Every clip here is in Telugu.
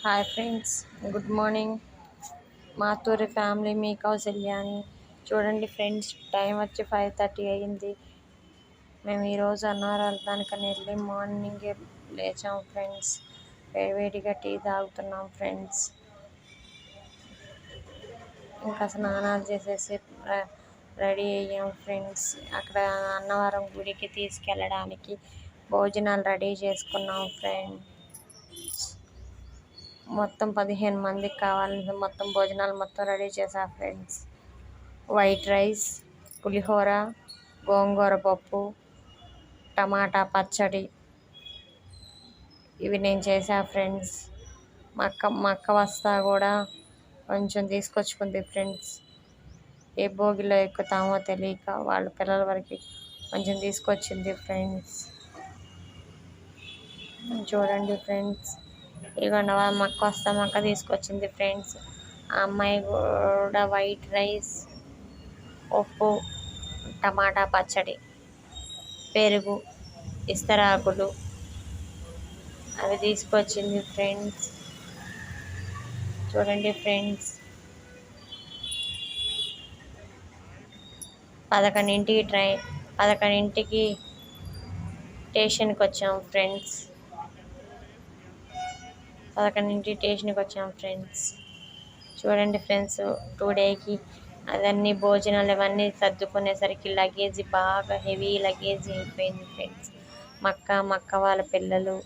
Hi friends, good morning. మాతూరి ఫ్యామిలీ మీ కౌసల్యాని. చూడండి ఫ్రెండ్స్, టైం వచ్చి 5:30 అయ్యింది. మేము ఈరోజు అన్నవరం వెళ్తానికని వెళ్ళి మార్నింగే లేచాం ఫ్రెండ్స్. వేడివేడిగా టీ తాగుతున్నాం ఫ్రెండ్స్. ఇంకా స్నానాలు చేసేసి రెడీ అయ్యాం ఫ్రెండ్స్. అక్కడ అన్నవరం గుడికి తీసుకెళ్ళడానికి భోజనాలు రెడీ చేసుకున్నాం ఫ్రెండ్స్. మొత్తం 15 మందికి కావాలని మొత్తం భోజనాలు మొత్తం రెడీ చేశా ఫ్రెండ్స్. వైట్ రైస్, పులిహోర, గోంగూర పప్పు, టమాటా పచ్చడి ఇవి నేను చేశా ఫ్రెండ్స్. మా అక్క వస్తా కూడా కొంచెం తీసుకొచ్చుకుంది ఫ్రెండ్స్. ఏ భోగిలో ఎక్కుతామో తెలియక వాళ్ళ పిల్లల వరకు కొంచెం తీసుకొచ్చింది ఫ్రెండ్స్. చూడండి ఫ్రెండ్స్, ఇదిగోండి మా అక్క తీసుకొచ్చింది ఫ్రెండ్స్. ఆ అమ్మాయి కూడా వైట్ రైస్, ఉప్పు, టమాటా పచ్చడి, పెరుగు, ఇస్తరాకులు అవి తీసుకొచ్చింది ఫ్రెండ్స్. చూడండి ఫ్రెండ్స్, 11కి స్టేషన్కి వచ్చాం ఫ్రెండ్స్. 11కి స్టేషన్కి వచ్చాం ఫ్రెండ్స్. చూడండి ఫ్రెండ్స్, 2 డేకి అవన్నీ భోజనాలు ఇవన్నీ సర్దుకునేసరికి లగేజ్ బాగా హెవీ లగేజ్ అయిపోయింది ఫ్రెండ్స్. మా అక్క వాళ్ళ పిల్లలు,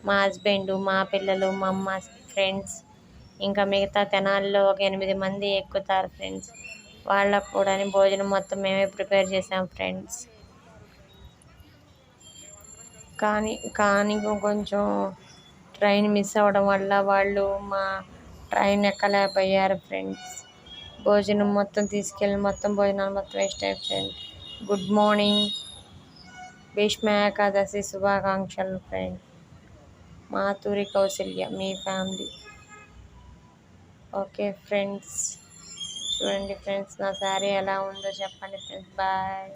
మా హస్బెండ్, మా పిల్లలు, మా అమ్మ ఫ్రెండ్స్, ఇంకా మిగతా తెనాలిలో ఒక 8 మంది ఎక్కుతారు ఫ్రెండ్స్. వాళ్ళకు కూడా భోజనం మొత్తం మేమే ప్రిపేర్ చేసాం ఫ్రెండ్స్. కానీ కొంచెం ట్రైన్ మిస్ అవ్వడం వల్ల వాళ్ళు మా ట్రైన్ ఎక్కలేకపోయారు ఫ్రెండ్స్. భోజనం మొత్తం తీసుకెళ్ళి భోజనాలు మొత్తం వేస్ట్ అయిపోయింది. గుడ్ మార్నింగ్, భీష్మ ఏకాదశి శుభాకాంక్షలు ఫ్రెండ్. మాతూరి కౌసల్య మీ ఫ్యామిలీ. ఓకే ఫ్రెండ్స్, చూడండి ఫ్రెండ్స్, నా శారీ ఎలా ఉందో చెప్పండి ఫ్రెండ్స్. బాయ్.